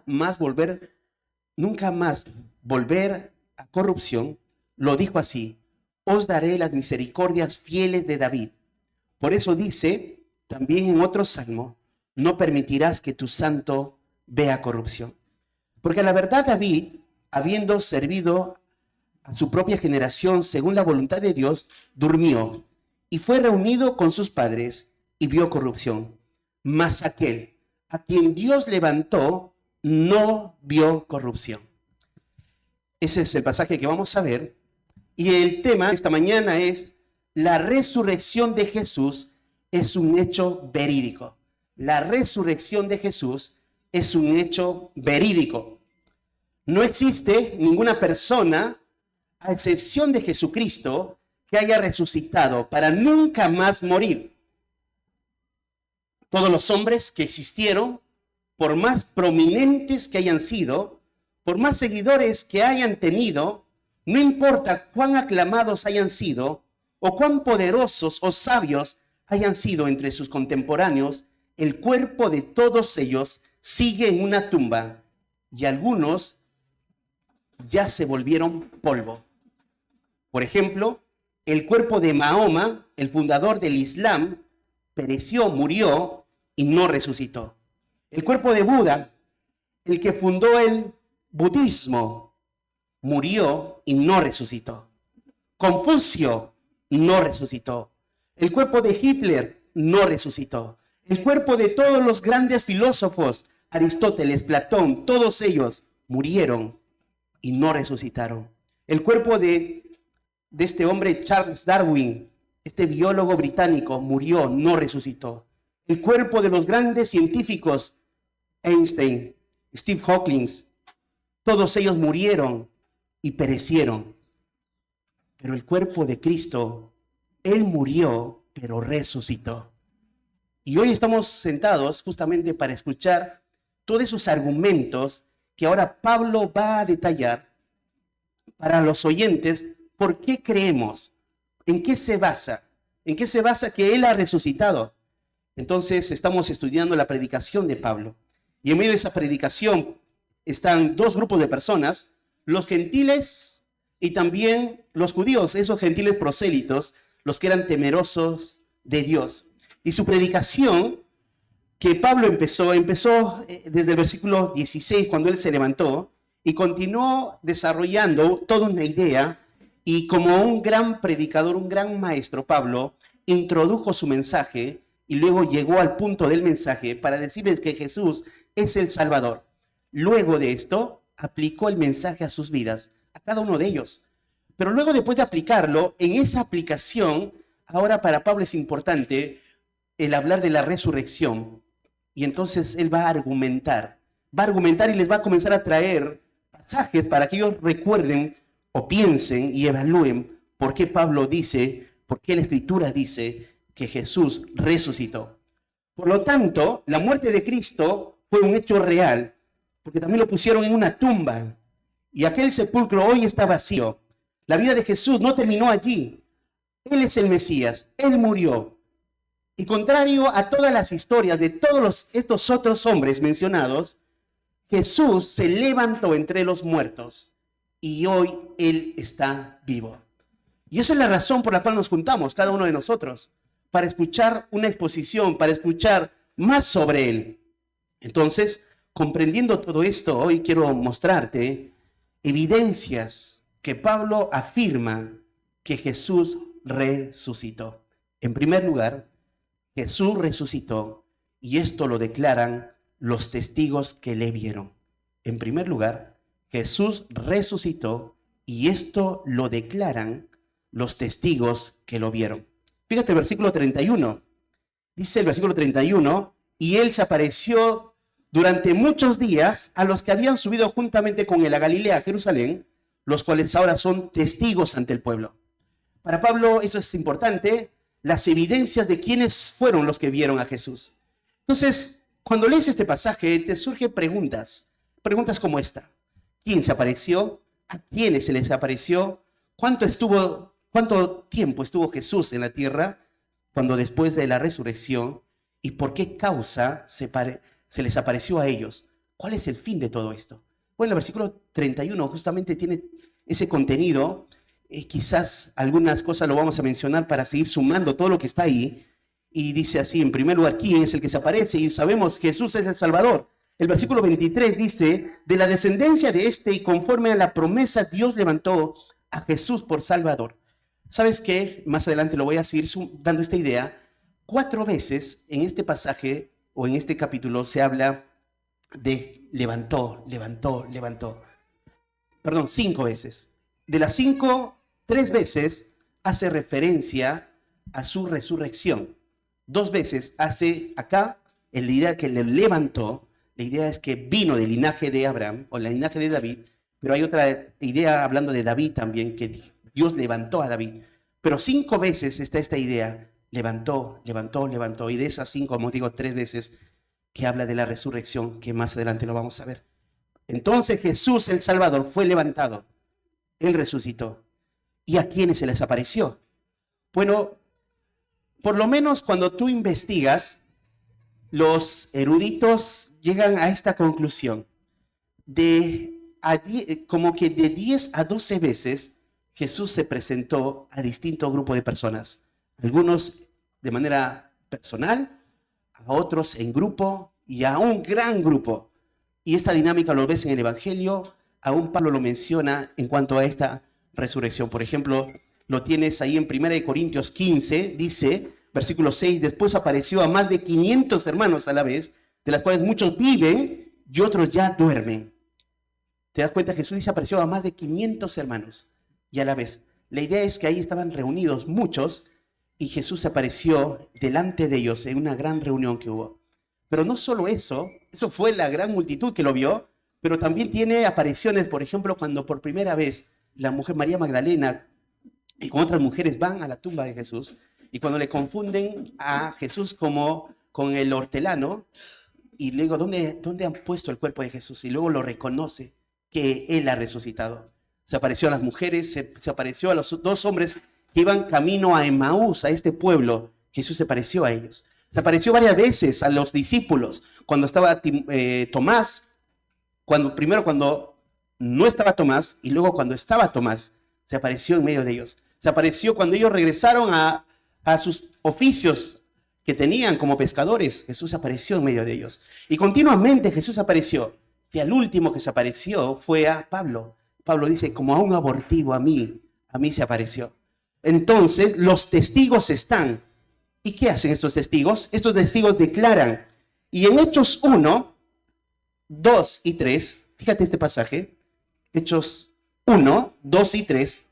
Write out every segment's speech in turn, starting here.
nunca más volver a corrupción, lo dijo así: os daré las misericordias fieles de David. Por eso dice también en otro salmo: no permitirás que tu santo vea corrupción. Porque la verdad, David, habiendo servido a su propia generación según la voluntad de Dios, durmió y fue reunido con sus padres y vio corrupción. Mas aquel a quien Dios levantó no vio corrupción. Ese es el pasaje que vamos a ver. Y el tema de esta mañana es: la resurrección de Jesús es un hecho verídico. La resurrección de Jesús es un hecho verídico. No existe ninguna persona, a excepción de Jesucristo, que haya resucitado para nunca más morir. Todos los hombres que existieron, por más prominentes que hayan sido, por más seguidores que hayan tenido, no importa cuán aclamados hayan sido, o cuán poderosos o sabios hayan sido entre sus contemporáneos, el cuerpo de todos ellos sigue en una tumba, y algunos ya se volvieron polvo. Por ejemplo, el cuerpo de Mahoma, el fundador del Islam, pereció, murió y no resucitó. El cuerpo de Buda, el que fundó el budismo, murió y no resucitó. Confucio no resucitó. El cuerpo de Hitler no resucitó. El cuerpo de todos los grandes filósofos, Aristóteles, Platón, todos ellos murieron y no resucitaron. El cuerpo de este hombre Charles Darwin, este biólogo británico, murió, no resucitó. El cuerpo de los grandes científicos, Einstein, Steve Hawking, todos ellos murieron y perecieron. Pero el cuerpo de Cristo, Él murió, pero resucitó. Y hoy estamos sentados justamente para escuchar todos esos argumentos que ahora Pablo va a detallar para los oyentes. ¿Por qué creemos? ¿En qué se basa? ¿En qué se basa que Él ha resucitado? Entonces estamos estudiando la predicación de Pablo. Y en medio de esa predicación están dos grupos de personas: los gentiles y también los judíos, esos gentiles prosélitos, los que eran temerosos de Dios. Y su predicación que Pablo empezó desde el versículo 16, cuando él se levantó, y continuó desarrollando toda una idea. Y como un gran predicador, un gran maestro, Pablo introdujo su mensaje y luego llegó al punto del mensaje para decirles que Jesús es el Salvador. Luego de esto, aplicó el mensaje a sus vidas, a cada uno de ellos. Pero luego, después de aplicarlo, en esa aplicación, ahora para Pablo es importante el hablar de la resurrección. Y entonces él va a argumentar y les va a comenzar a traer pasajes para que ellos recuerden o piensen y evalúen por qué Pablo dice, por qué la Escritura dice que Jesús resucitó. Por lo tanto, la muerte de Cristo fue un hecho real, porque también lo pusieron en una tumba, y aquel sepulcro hoy está vacío. La vida de Jesús no terminó allí. Él es el Mesías, Él murió. Y contrario a todas las historias de todos estos otros hombres mencionados, Jesús se levantó entre los muertos. Y hoy Él está vivo. Y esa es la razón por la cual nos juntamos, cada uno de nosotros, para escuchar una exposición, para escuchar más sobre Él. Entonces, comprendiendo todo esto, hoy quiero mostrarte evidencias que Pablo afirma que Jesús resucitó. En primer lugar, Jesús resucitó, y esto lo declaran los testigos que le vieron. En primer lugar, Jesús resucitó, y esto lo declaran los testigos que lo vieron. Fíjate el versículo 31. Dice el versículo 31, y Él se apareció durante muchos días a los que habían subido juntamente con Él a Galilea, a Jerusalén, los cuales ahora son testigos ante el pueblo. Para Pablo eso es importante, las evidencias de quiénes fueron los que vieron a Jesús. Entonces, cuando lees este pasaje, te surgen preguntas como esta. ¿Quién se apareció? ¿A quiénes se les apareció? ¿Cuánto tiempo estuvo Jesús en la tierra cuando después de la resurrección? ¿Y por qué causa se les apareció a ellos? ¿Cuál es el fin de todo esto? Bueno, el versículo 31 justamente tiene ese contenido. Quizás algunas cosas lo vamos a mencionar para seguir sumando todo lo que está ahí. Y dice así, en primer lugar, ¿quién es el que se aparece? Y sabemos que Jesús es el Salvador. El versículo 23 dice, de la descendencia de este y conforme a la promesa, Dios levantó a Jesús por Salvador. ¿Sabes qué? Más adelante lo voy a seguir dando esta idea. 4 veces en este pasaje o en este capítulo se habla de levantó, levantó, levantó. Perdón, 5 veces. De las 5, 3 veces hace referencia a su resurrección. 2 veces hace acá, el idea que le levantó, la idea es que vino del linaje de Abraham o el linaje de David, pero hay otra idea hablando de David también, que Dios levantó a David. Pero 5 veces está esta idea, levantó, levantó, levantó, y de esas 5, como digo, 3 veces que habla de la resurrección, que más adelante lo vamos a ver. Entonces Jesús el Salvador fue levantado, Él resucitó. ¿Y a quiénes se les apareció? Bueno, por lo menos cuando tú investigas, los eruditos llegan a esta conclusión. Como que de 10 a 12 veces Jesús se presentó a distintos grupos de personas. Algunos de manera personal, a otros en grupo y a un gran grupo. Y esta dinámica lo ves en el Evangelio, aún Pablo lo menciona en cuanto a esta resurrección. Por ejemplo, lo tienes ahí en 1 Corintios 15, dice, versículo 6, después apareció a más de 500 hermanos a la vez, de las cuales muchos viven y otros ya duermen. ¿Te das cuenta? Jesús dice, apareció a más de 500 hermanos y a la vez. La idea es que ahí estaban reunidos muchos y Jesús apareció delante de ellos en una gran reunión que hubo. Pero no solo eso, eso fue la gran multitud que lo vio, pero también tiene apariciones, por ejemplo, cuando por primera vez la mujer María Magdalena y con otras mujeres van a la tumba de Jesús y cuando le confunden a Jesús como con el hortelano y luego, ¿dónde han puesto el cuerpo de Jesús? Y luego lo reconoce que Él ha resucitado. Se apareció a las mujeres, se apareció a los 2 hombres que iban camino a Emaús, a este pueblo. Jesús se apareció a ellos. Se apareció varias veces a los discípulos, cuando estaba Tomás, primero cuando no estaba Tomás y luego cuando estaba Tomás, se apareció en medio de ellos. Se apareció cuando ellos regresaron a sus oficios que tenían como pescadores. Jesús apareció en medio de ellos. Y continuamente Jesús apareció. Y al último que se apareció fue a Pablo. Pablo dice, como a un abortivo a mí se apareció. Entonces los testigos están. ¿Y qué hacen estos testigos? Estos testigos declaran. Y en Hechos 1, 2 y 3, fíjate este pasaje, Hechos 1, 2 y 3,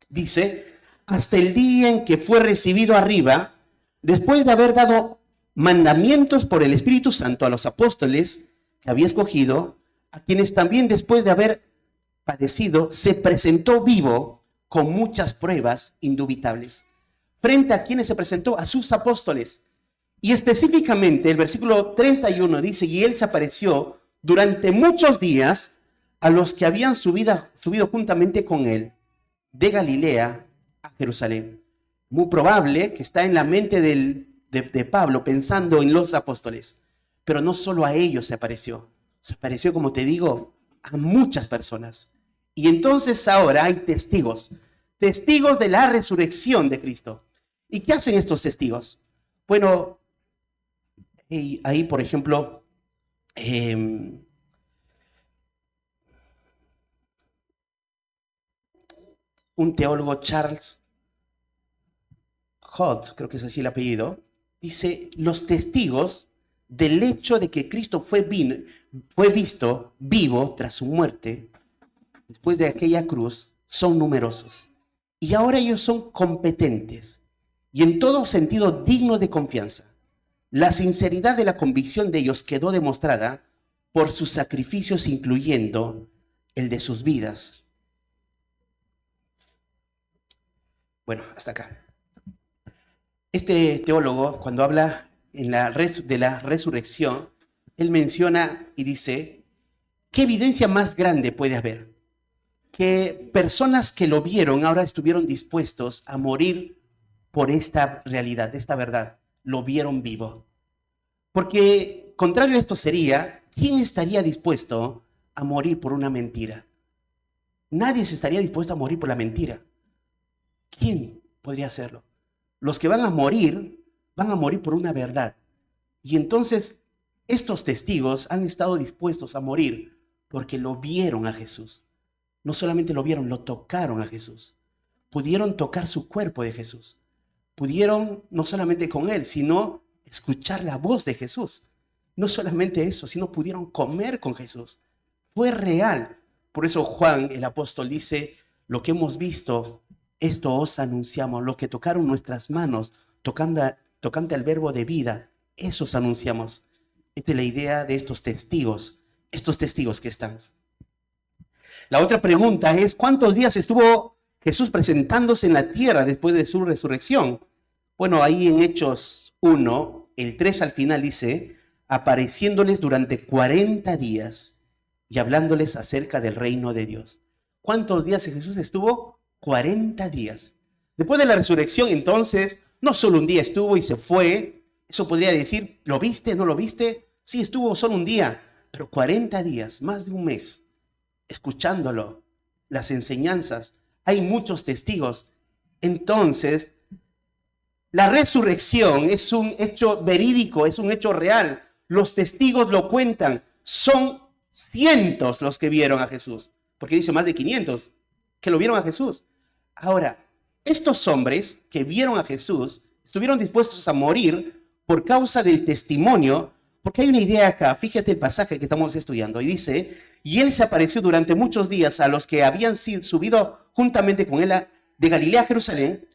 dice, hasta el día en que fue recibido arriba, después de haber dado mandamientos por el Espíritu Santo a los apóstoles que había escogido, a quienes también después de haber padecido, se presentó vivo con muchas pruebas indubitables. ¿Frente a quienes se presentó? A sus apóstoles. Y específicamente el versículo 31 dice, y Él se apareció durante muchos días a los que habían subido juntamente con Él de Galilea a Jerusalén. Muy probable que está en la mente de Pablo pensando en los apóstoles. Pero no solo a ellos se apareció, como te digo, a muchas personas. Y entonces ahora hay testigos de la resurrección de Cristo. ¿Y qué hacen estos testigos? Bueno, ahí por ejemplo, un teólogo, Charles Holtz, creo que es así el apellido, dice, los testigos del hecho de que Cristo fue visto vivo tras su muerte, después de aquella cruz, son numerosos. Y ahora ellos son competentes y en todo sentido dignos de confianza. La sinceridad de la convicción de ellos quedó demostrada por sus sacrificios, incluyendo el de sus vidas. Bueno, hasta acá. Este teólogo, cuando habla de la resurrección, él menciona y dice, ¿qué evidencia más grande puede haber? Que personas que lo vieron ahora estuvieron dispuestos a morir por esta realidad, esta verdad. Lo vieron vivo. Porque contrario a esto sería ¿quién estaría dispuesto a morir por una mentira? Nadie se estaría dispuesto a morir por la mentira. ¿Quién podría hacerlo? Los que van a morir por una verdad. Y entonces estos testigos han estado dispuestos a morir porque lo vieron a Jesús. No solamente lo vieron, lo tocaron a Jesús. Pudieron tocar su cuerpo de Jesús. Pudieron no solamente con él, sino escuchar la voz de Jesús. No solamente eso, sino pudieron comer con Jesús. Fue real. Por eso Juan, el apóstol, dice, lo que hemos visto, esto os anunciamos. Lo que tocaron nuestras manos, tocante al verbo de vida, eso os anunciamos. Esta es la idea de estos testigos que están. La otra pregunta es, ¿cuántos días estuvo Jesús presentándose en la tierra después de su resurrección? Bueno, ahí en Hechos 1, el 3 al final dice, apareciéndoles durante 40 días y hablándoles acerca del reino de Dios. ¿Cuántos días Jesús estuvo? 40 días. Después de la resurrección, entonces, no solo un día estuvo y se fue. Eso podría decir, ¿lo viste? ¿No lo viste? Sí, estuvo solo un día, pero 40 días, más de un mes, escuchándolo, las enseñanzas. Hay muchos testigos. Entonces, la resurrección es un hecho verídico, es un hecho real. Los testigos lo cuentan. Son cientos los que vieron a Jesús, porque dice más de 500 que lo vieron a Jesús. Ahora, estos hombres que vieron a Jesús estuvieron dispuestos a morir por causa del testimonio, porque hay una idea acá. Fíjate el pasaje que estamos estudiando y dice, y él se apareció durante muchos días a los que habían subido juntamente con él de Galilea a Jerusalén.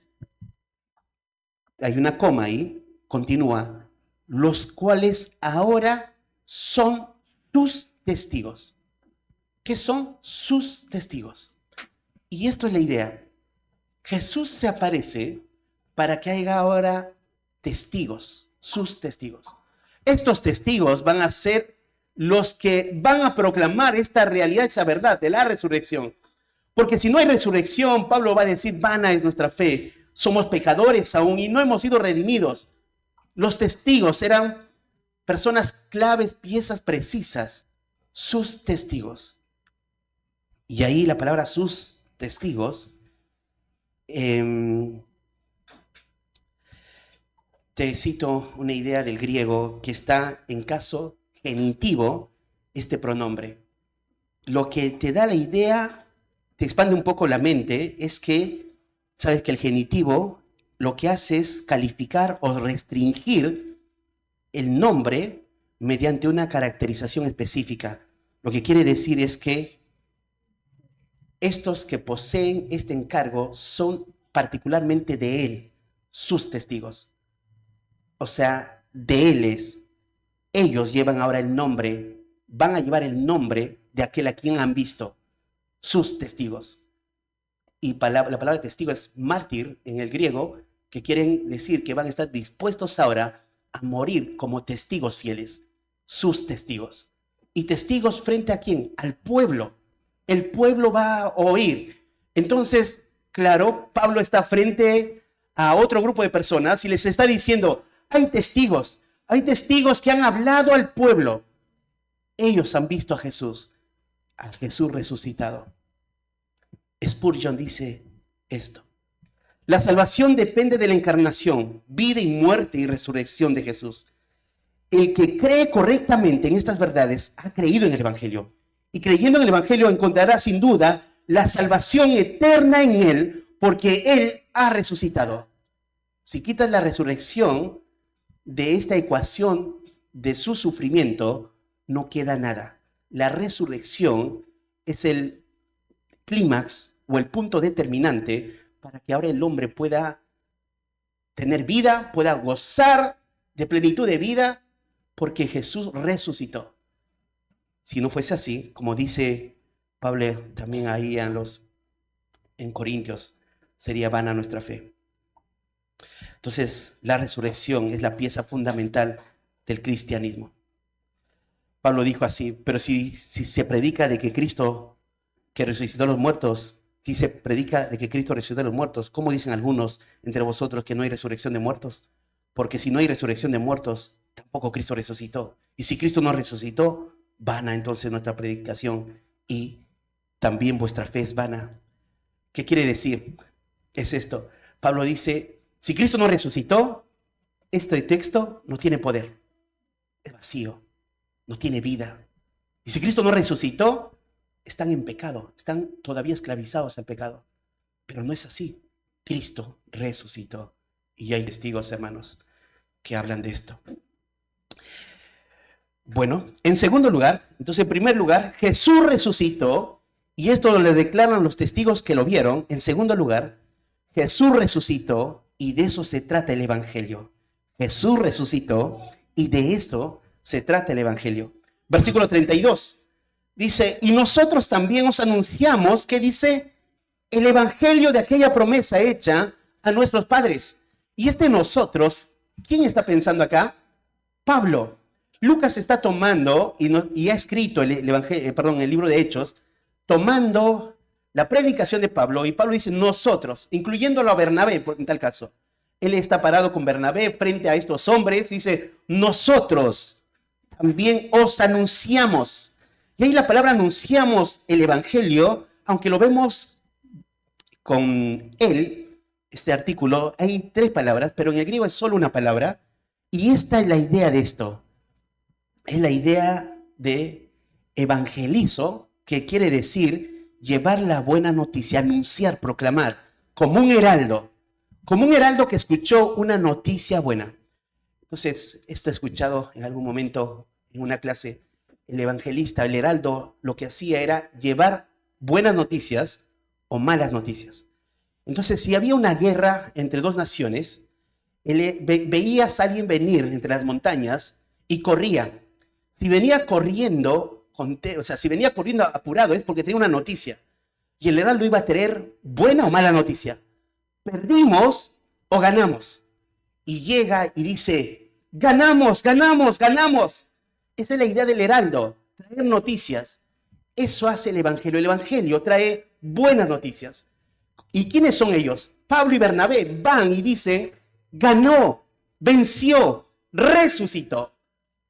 Hay una coma ahí, continúa, los cuales ahora son sus testigos. ¿Qué son sus testigos? Y esto es la idea. Jesús se aparece para que haya ahora testigos, sus testigos. Estos testigos van a ser los que van a proclamar esta realidad, esa verdad de la resurrección. Porque si no hay resurrección, Pablo va a decir, vana es nuestra fe. Somos pecadores aún y no hemos sido redimidos. Los testigos eran personas claves, piezas precisas, sus testigos. Y ahí la palabra sus testigos, te cito una idea del griego que está en caso genitivo, este pronombre. Lo que te da la idea, te expande un poco la mente, es que, sabes que el genitivo lo que hace es calificar o restringir el nombre mediante una caracterización específica. Lo que quiere decir es que estos que poseen este encargo son particularmente de él, sus testigos. O sea, de él es. Ellos llevan ahora el nombre, van a llevar el nombre de aquel a quien han visto, sus testigos. Y la palabra testigo es mártir en el griego, que quieren decir que van a estar dispuestos ahora a morir como testigos fieles, sus testigos. ¿Y testigos frente a quién? Al pueblo. El pueblo va a oír. Entonces, claro, Pablo está frente a otro grupo de personas y les está diciendo, hay testigos que han hablado al pueblo. Ellos han visto a Jesús resucitado. Spurgeon dice esto. La salvación depende de la encarnación, vida y muerte y resurrección de Jesús. El que cree correctamente en estas verdades ha creído en el Evangelio. Y creyendo en el Evangelio encontrará sin duda la salvación eterna en él, porque él ha resucitado. Si quitas la resurrección de esta ecuación de su sufrimiento, no queda nada. La resurrección es el clímax o el punto determinante para que ahora el hombre pueda tener vida, pueda gozar de plenitud de vida, porque Jesús resucitó. Si no fuese así, como dice Pablo también ahí en Corintios, sería vana nuestra fe. Entonces, la resurrección es la pieza fundamental del cristianismo. Pablo dijo así, pero si se predica de que Cristo, que resucitó a los muertos, si se predica de que Cristo resucitó a los muertos, ¿cómo dicen algunos entre vosotros que no hay resurrección de muertos? Porque si no hay resurrección de muertos, tampoco Cristo resucitó. Y si Cristo no resucitó, vana entonces nuestra predicación y también vuestra fe es vana. ¿Qué quiere decir? Es esto. Pablo dice, si Cristo no resucitó, este texto no tiene poder. Es vacío. No tiene vida. Y si Cristo no resucitó, están en pecado. Están todavía esclavizados al pecado. Pero no es así. Cristo resucitó. Y hay testigos, hermanos, que hablan de esto. Bueno, en segundo lugar, entonces en primer lugar, Jesús resucitó, y esto le declaran los testigos que lo vieron. En segundo lugar, Jesús resucitó, y de eso se trata el Evangelio. Jesús resucitó, y de eso se trata el Evangelio. Versículo 32, dice, y nosotros también os anunciamos, ¿qué dice? El Evangelio de aquella promesa hecha a nuestros padres. Y nosotros, ¿quién está pensando acá? Pablo. Lucas está tomando y ha escrito el libro de Hechos, tomando la predicación de Pablo, y Pablo dice nosotros, incluyéndolo a Bernabé en tal caso. Él está parado con Bernabé frente a estos hombres, dice nosotros también os anunciamos. Y ahí la palabra anunciamos el Evangelio, aunque lo vemos con él, este artículo, hay 3 palabras, pero en el griego es solo una palabra, y esta es la idea de esto. Es la idea de evangelizo, que quiere decir llevar la buena noticia, anunciar, proclamar, como un heraldo que escuchó una noticia buena. Entonces, esto he escuchado en algún momento en una clase. El evangelista, el heraldo, lo que hacía era llevar buenas noticias o malas noticias. Entonces, si había una guerra entre 2 naciones, veías a alguien venir entre las montañas y corría. Si venía corriendo, si venía corriendo apurado es porque tenía una noticia. Y el heraldo iba a tener buena o mala noticia. ¿Perdimos o ganamos? Y llega y dice, ganamos, ganamos, ganamos. Esa es la idea del heraldo, traer noticias. Eso hace el Evangelio. El Evangelio trae buenas noticias. ¿Y quiénes son ellos? Pablo y Bernabé van y dicen, ganó, venció, resucitó.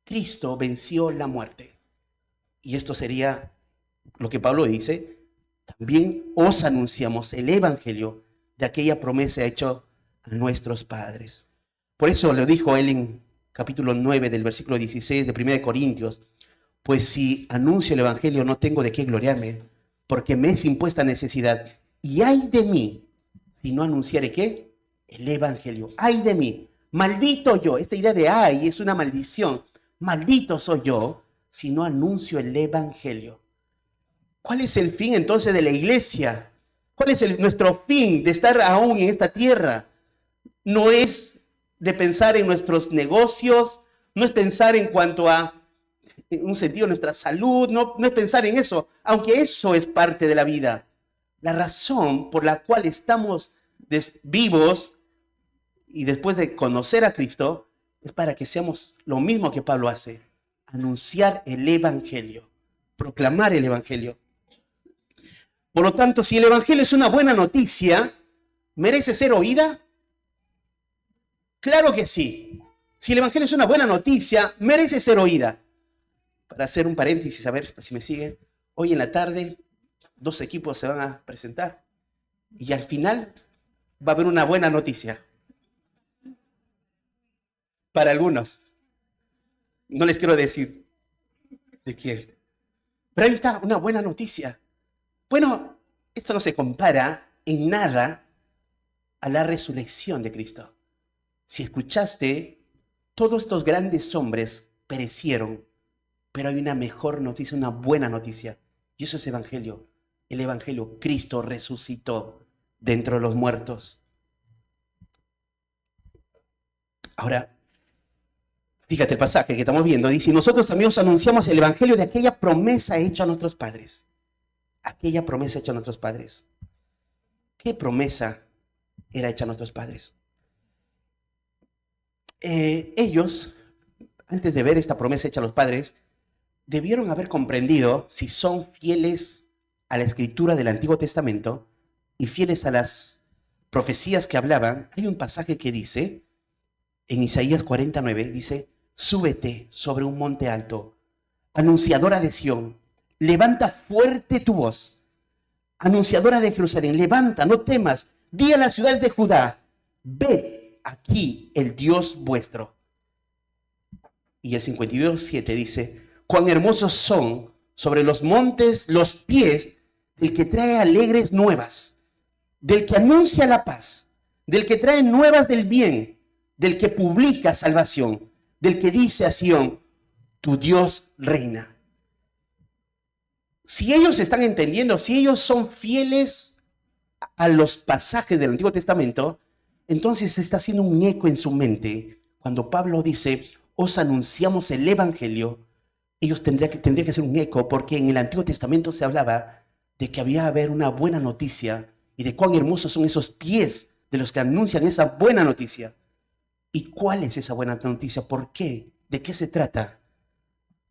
Cristo venció la muerte. Y esto sería lo que Pablo dice. También os anunciamos el Evangelio de aquella promesa hecha a nuestros padres. Por eso lo dijo él en capítulo 9 del versículo 16 de 1 Corintios. Pues si anuncio el Evangelio no tengo de qué gloriarme, porque me es impuesta necesidad. Y ay de mí si no anunciare ¿qué? El Evangelio. Ay de mí. Maldito yo. Esta idea de ay es una maldición. Maldito soy yo si no anuncio el Evangelio. ¿Cuál es el fin entonces de la iglesia? ¿Cuál es nuestro fin de estar aún en esta tierra? No es de pensar en nuestros negocios, no es pensar en cuanto a en un sentido nuestra salud, no es pensar en eso, aunque eso es parte de la vida. La razón por la cual estamos vivos y después de conocer a Cristo es para que seamos lo mismo que Pablo hace, anunciar el Evangelio, proclamar el Evangelio. Por lo tanto, si el Evangelio es una buena noticia, ¿merece ser oída? Claro que sí. Si el Evangelio es una buena noticia, merece ser oída. Para hacer un paréntesis, a ver si me siguen, hoy en la tarde 2 equipos se van a presentar y al final va a haber una buena noticia. Para algunos. No les quiero decir de quién. Pero ahí está una buena noticia. Bueno, esto no se compara en nada a la resurrección de Cristo. Si escuchaste, todos estos grandes hombres perecieron, pero hay una mejor noticia, una buena noticia. Y eso es Evangelio. El Evangelio, Cristo resucitó de entre los muertos. Ahora, fíjate el pasaje que estamos viendo. Dice, nosotros también os anunciamos el Evangelio de aquella promesa hecha a nuestros padres. Aquella promesa hecha a nuestros padres. ¿Qué promesa era hecha a nuestros padres? Ellos, antes de ver esta promesa hecha a los padres, debieron haber comprendido, si son fieles a la escritura del Antiguo Testamento y fieles a las profecías que hablaban. Hay un pasaje que dice, en Isaías 49, dice, súbete sobre un monte alto, anunciadora de Sión, levanta fuerte tu voz. Anunciadora de Jerusalén, levanta, no temas. Di a las ciudades de Judá, ved aquí el Dios vuestro. Y el 52:7 dice, cuán hermosos son sobre los montes los pies del que trae alegres nuevas, del que anuncia la paz, del que trae nuevas del bien, del que publica salvación, del que dice a Sión, tu Dios reina. Si ellos están entendiendo, si ellos son fieles a los pasajes del Antiguo Testamento, entonces se está haciendo un eco en su mente. Cuando Pablo dice, os anunciamos el Evangelio, ellos tendría que ser un eco, porque en el Antiguo Testamento se hablaba de que había haber una buena noticia y de cuán hermosos son esos pies de los que anuncian esa buena noticia. ¿Y cuál es esa buena noticia? ¿Por qué? ¿De qué se trata?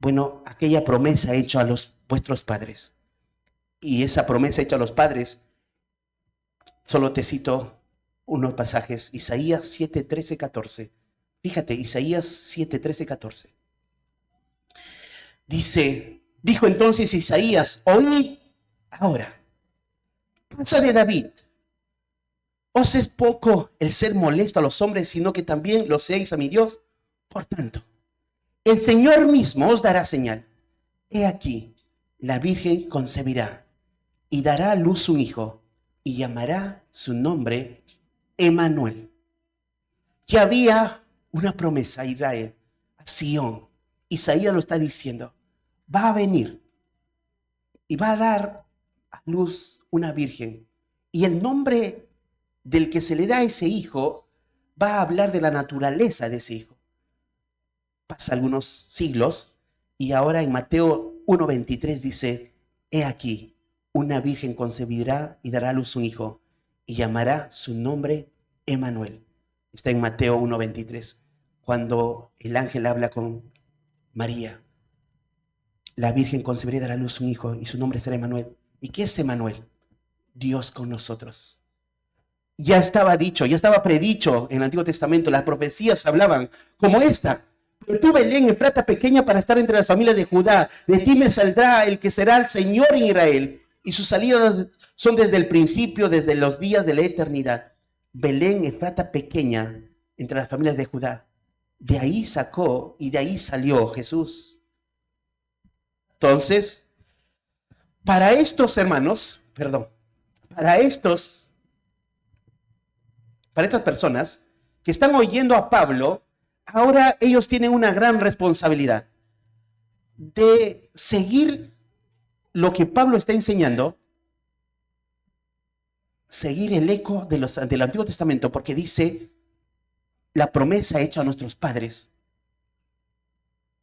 Bueno, aquella promesa hecha a vuestros padres. Y esa promesa hecha a los padres, solo te cito unos pasajes. Isaías 7, 13, 14. Fíjate, Isaías 7, 13, 14. Dijo entonces Isaías, oí ahora, casa de David, os es poco el ser molesto a los hombres, sino que también lo seáis a mi Dios. Por tanto, el Señor mismo os dará señal. He aquí, la Virgen concebirá y dará a luz un hijo y llamará su nombre Emmanuel. Ya había una promesa a Israel, a Sión. Isaías lo está diciendo. Va a venir y va a dar a luz una virgen. Y el nombre del que se le da a ese hijo va a hablar de la naturaleza de ese hijo. Pasa algunos siglos y ahora en Mateo 1:23 dice, he aquí, una virgen concebirá y dará a luz un hijo y llamará su nombre Emmanuel. Está en Mateo 1:23, cuando el ángel habla con María. La virgen concebirá y dará a luz un hijo y su nombre será Emmanuel. ¿Y qué es Emmanuel? Dios con nosotros. Ya estaba dicho, ya estaba predicho en el Antiguo Testamento. Las profecías hablaban como esta. Pero tú, Belén, Efrata pequeña para estar entre las familias de Judá, de ti me saldrá el que será el Señor en Israel. Y sus salidas son desde el principio, desde los días de la eternidad. Belén, Efrata pequeña entre las familias de Judá. De ahí sacó y de ahí salió Jesús. Entonces, para estos hermanos, para estas personas que están oyendo a Pablo, ahora ellos tienen una gran responsabilidad de seguir lo que Pablo está enseñando, seguir el eco del Antiguo Testamento, porque dice, la promesa hecha a nuestros padres,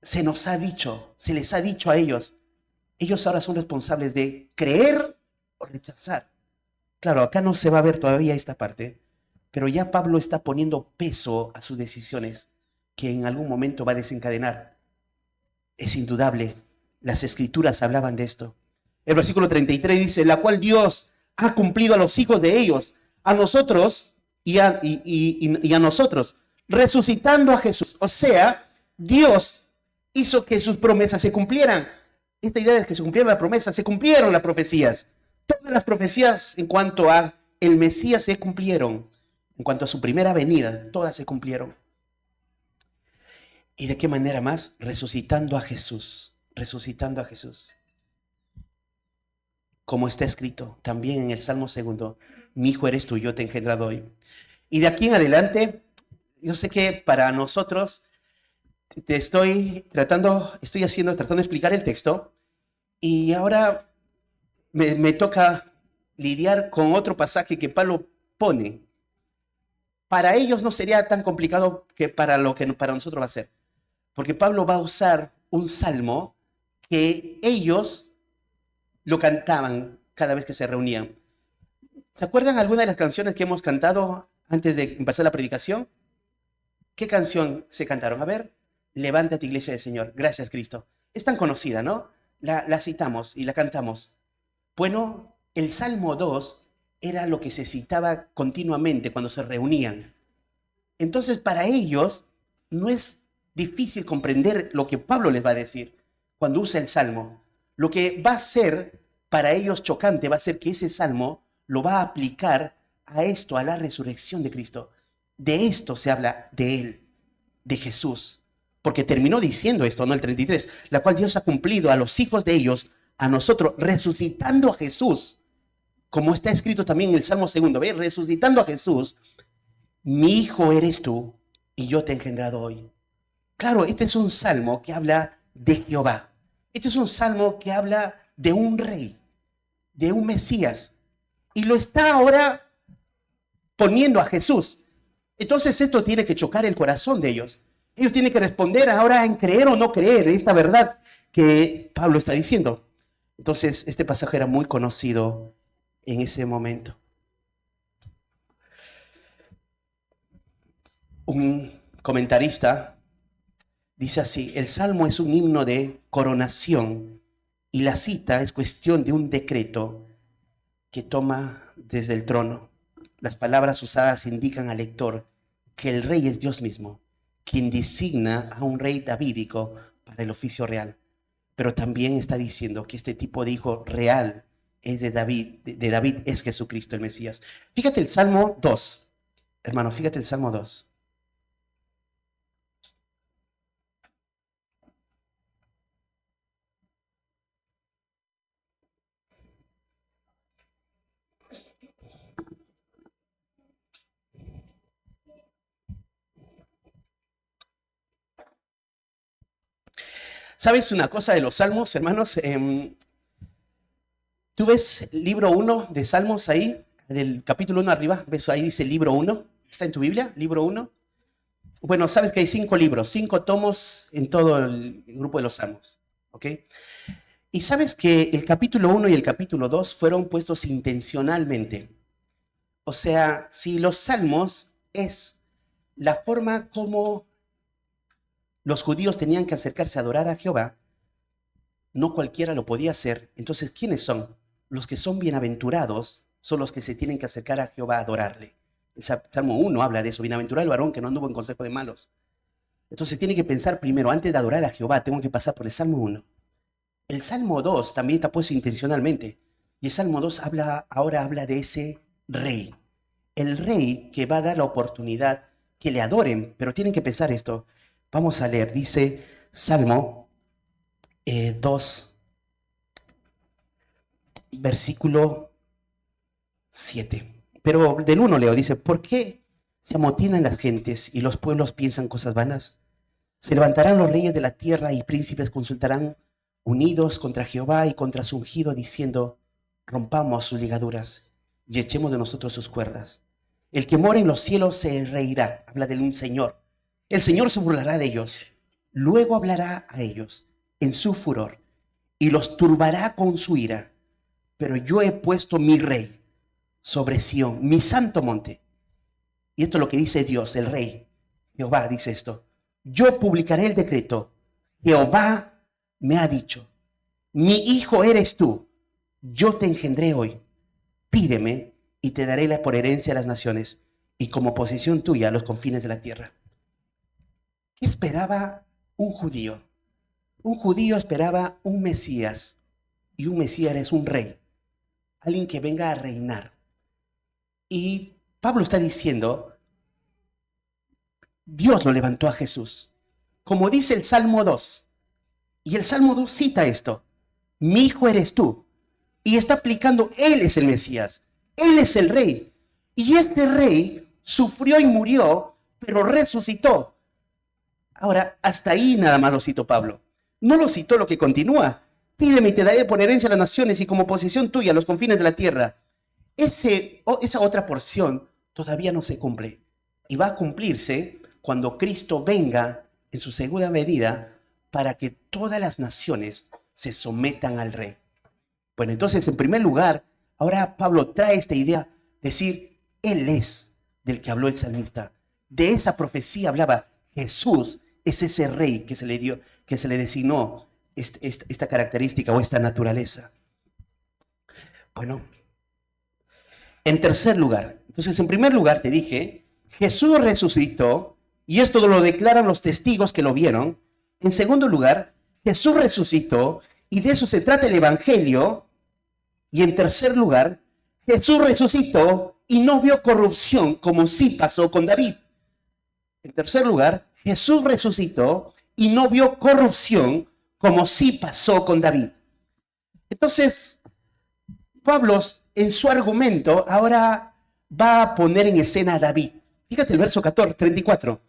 se nos ha dicho, se les ha dicho a ellos. Ellos ahora son responsables de creer o rechazar. Claro, acá no se va a ver todavía esta parte, pero ya Pablo está poniendo peso a sus decisiones que en algún momento va a desencadenar. Es indudable, las escrituras hablaban de esto. El versículo 33 dice, la cual Dios ha cumplido a los hijos de ellos, a nosotros y a nosotros, resucitando a Jesús. O sea, Dios hizo que sus promesas se cumplieran. Esta idea de que se cumplieron las promesas, se cumplieron las profecías. Todas las profecías en cuanto a el Mesías se cumplieron. En cuanto a su primera venida, todas se cumplieron. ¿Y de qué manera más? Resucitando a Jesús. Resucitando a Jesús. Como está escrito también en el Salmo 2, mi hijo eres tú, yo te he engendrado hoy. Y de aquí en adelante, yo sé que para nosotros estoy tratando de explicar el texto, y ahora me toca lidiar con otro pasaje que Pablo pone. Para ellos no sería tan complicado que para nosotros va a ser, porque Pablo va a usar un salmo que ellos lo cantaban cada vez que se reunían. ¿Se acuerdan alguna de las canciones que hemos cantado antes de empezar la predicación? ¿Qué canción se cantaron? A ver, levántate, iglesia del Señor. Gracias, Cristo. Es tan conocida, ¿no? La citamos y la cantamos. Bueno, el Salmo 2 era lo que se citaba continuamente cuando se reunían. Entonces, para ellos no es difícil comprender lo que Pablo les va a decir. cuando usa el salmo, lo que va a ser para ellos chocante va a ser que ese salmo lo va a aplicar a esto, a la resurrección de Cristo. De esto se habla de Él, de Jesús. Porque terminó diciendo esto, ¿no? El 33, la cual Dios ha cumplido a los hijos de ellos, a nosotros, resucitando a Jesús. Como está escrito también en el Salmo 2, ¿ve? Resucitando a Jesús. Mi hijo eres tú y yo te he engendrado hoy. Claro, este es un salmo que habla de Jehová. Este es un salmo que habla de un rey, de un Mesías. Y lo está ahora poniendo a Jesús. Entonces esto tiene que chocar el corazón de ellos. Ellos tienen que responder ahora en creer o no creer esta verdad que Pablo está diciendo. Entonces este pasaje era muy conocido en ese momento. Un comentarista dice así: el salmo es un himno de coronación y la cita es cuestión de un decreto que toma desde el trono. Las palabras usadas indican al lector que el rey es Dios mismo, quien designa a un rey davídico para el oficio real. Pero también está diciendo que este tipo de hijo real es de David es Jesucristo el Mesías. Fíjate el Salmo 2, hermano, fíjate el Salmo 2. ¿Sabes una cosa de los salmos, hermanos? Tú ves el libro 1 de Salmos ahí, del capítulo 1 arriba, ves ahí dice libro 1, ¿está en tu Biblia? Libro 1. Bueno, sabes que hay 5 libros, 5 tomos en todo el grupo de los Salmos, ¿ok? Y sabes que el capítulo 1 y el capítulo 2 fueron puestos intencionalmente. O sea, si los Salmos es la forma como los judíos tenían que acercarse a adorar a Jehová, no cualquiera lo podía hacer. Entonces, ¿quiénes son? Los que son bienaventurados son los que se tienen que acercar a Jehová a adorarle. El Salmo 1 habla de eso: bienaventurado el varón que no anduvo en consejo de malos. Entonces tiene que pensar primero, antes de adorar a Jehová, tengo que pasar por el Salmo 1. El Salmo 2 también está puesto intencionalmente. Y el Salmo 2 ahora habla de ese rey. El rey que va a dar la oportunidad que le adoren. Pero tienen que pensar esto. Vamos a leer, dice Salmo 2, versículo 7. Pero del 1 leo, dice: ¿por qué se amotinan las gentes y los pueblos piensan cosas vanas? Se levantarán los reyes de la tierra y príncipes consultarán unidos contra Jehová y contra su ungido, diciendo: rompamos sus ligaduras y echemos de nosotros sus cuerdas. El que mora en los cielos se reirá. Habla de un Señor. El Señor se burlará de ellos. Luego hablará a ellos en su furor y los turbará con su ira. Pero yo he puesto mi rey sobre Sión, mi santo monte. Y esto es lo que dice Dios, el rey. Jehová dice esto: yo publicaré el decreto. Jehová me ha dicho: mi hijo eres tú, yo te engendré hoy. Pídeme y te daré por herencia a las naciones y como posesión tuya a los confines de la tierra. ¿Qué esperaba un judío? Un judío esperaba un Mesías, y un Mesías es un rey, alguien que venga a reinar. Y Pablo está diciendo, Dios lo levantó a Jesús, como dice el Salmo 2. Y el Salmo 2 cita esto: mi hijo eres tú. Y está aplicando, él es el Mesías, él es el rey. Y este rey sufrió y murió, pero resucitó. Ahora, hasta ahí nada más lo citó Pablo. No lo citó lo que continúa: pídeme y te daré por herencia a las naciones y como posesión tuya los confines de la tierra. Esa otra porción todavía no se cumple. Y va a cumplirse cuando Cristo venga en su segunda venida para que todas las naciones se sometan al rey. Bueno, entonces, en primer lugar, ahora Pablo trae esta idea, decir, él es del que habló el salmista. De esa profecía hablaba. Jesús es ese rey que se le dio, que se le designó esta característica o esta naturaleza. Bueno, en tercer lugar, entonces en primer lugar te dije, Jesús resucitó, y esto lo declaran los testigos que lo vieron. En segundo lugar, Jesús resucitó y de eso se trata el Evangelio. Y en tercer lugar, Jesús resucitó y no vio corrupción como sí pasó con David. En tercer lugar, Jesús resucitó y no vio corrupción como sí pasó con David. Entonces, Pablo en su argumento ahora va a poner en escena a David. Fíjate el verso 34.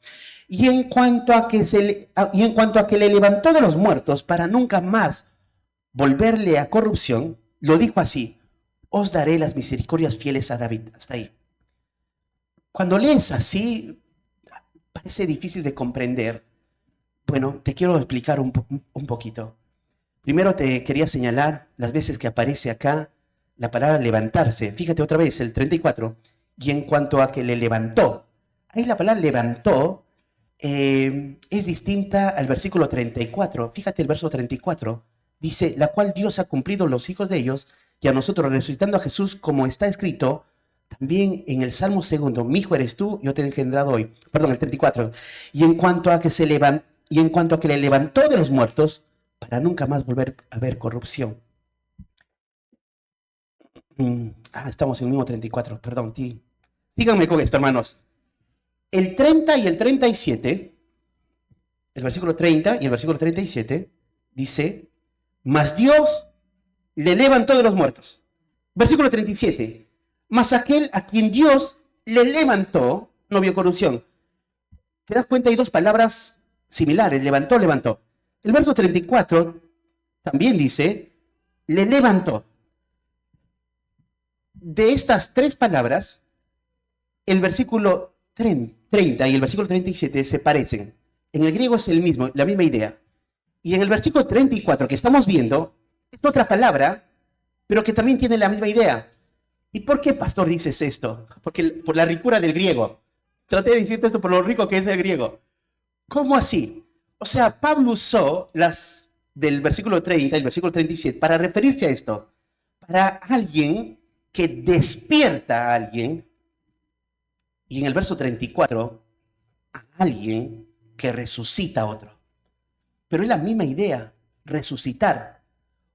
Y en cuanto a que le levantó de los muertos para nunca más volverle a corrupción, lo dijo así: os daré las misericordias fieles a David. Hasta ahí. Cuando lees así, parece difícil de comprender. Bueno, te quiero explicar un poquito. Primero te quería señalar las veces que aparece acá la palabra levantarse. Fíjate otra vez, el 34. Y en cuanto a que le levantó. Ahí la palabra levantó es distinta al versículo 34. Fíjate el verso 34. Dice, la cual Dios ha cumplido los hijos de ellos, y a nosotros resucitando a Jesús, como está escrito también en el Salmo 2, mi hijo eres tú, yo te he engendrado hoy. Perdón, el 34. Y en cuanto a que le levantó de los muertos, para nunca más volver a ver corrupción. Estamos en el mismo 34, perdón. Síganme con esto, hermanos. El 30 y el 37, el versículo 30 y el versículo 37, dice, mas Dios le levantó de los muertos. Versículo 37, mas aquel a quien Dios le levantó no vio corrupción. ¿Te das cuenta? Hay dos palabras similares, levantó, levantó. El verso 34 también dice, le levantó. De estas tres palabras, el versículo 30 y el versículo 37 se parecen. En el griego es el mismo, la misma idea. Y en el versículo 34 que estamos viendo, es otra palabra, pero que también tiene la misma idea. ¿Y por qué, pastor, dices esto? Porque por la ricura del griego. Traté de decirte esto por lo rico que es el griego. ¿Cómo así? O sea, Pablo usó las del versículo 30 y el versículo 37 para referirse a esto. Para alguien que despierta a alguien. Y en el verso 34, a alguien que resucita a otro. Pero es la misma idea, resucitar.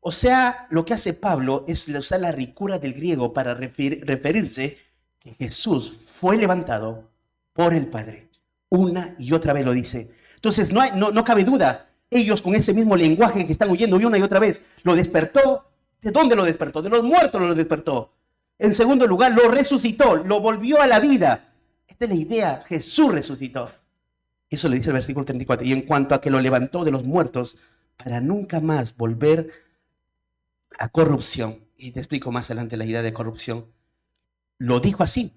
O sea, lo que hace Pablo es usar la ricura del griego para referirse que Jesús fue levantado por el Padre. Una y otra vez lo dice. Entonces no cabe duda. Ellos con ese mismo lenguaje que están oyendo una y otra vez, lo despertó. ¿De dónde lo despertó? De los muertos lo despertó. En segundo lugar, lo resucitó, lo volvió a la vida. Esta es la idea, Jesús resucitó. Eso le dice el versículo 34. Y en cuanto a que lo levantó de los muertos para nunca más volver a corrupción. Y te explico más adelante la idea de corrupción. Lo dijo así: